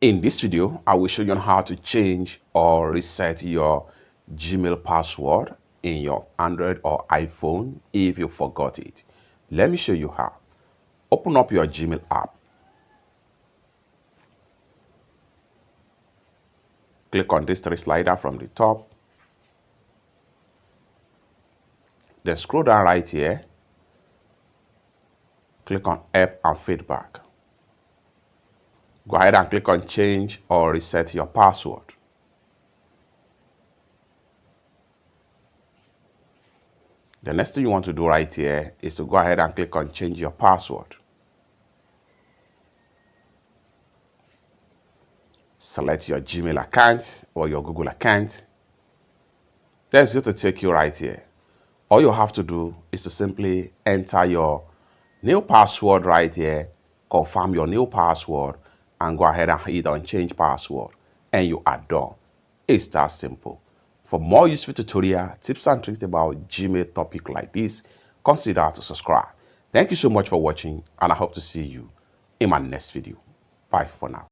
In this video, I will show you on how to change or reset your Gmail password in your Android or iPhone if you forgot it. Let me show you how. Open up your Gmail app. Click on this three slider from the top. Then scroll down right here. Click on Help and Feedback. Go ahead and click on Change or Reset Your Password. The next thing you want to do right here is to go ahead and click on Change Your Password. Select your Gmail account or your Google account. That's going to take you right here. All you have to do is to simply enter your new password right here, confirm your new password, and go ahead and hit on change password, and you are done. It's that simple. For more useful tutorial, tips and tricks about Gmail topic like this, consider to subscribe. Thank you so much for watching, and I hope to see you in my next video. Bye for now.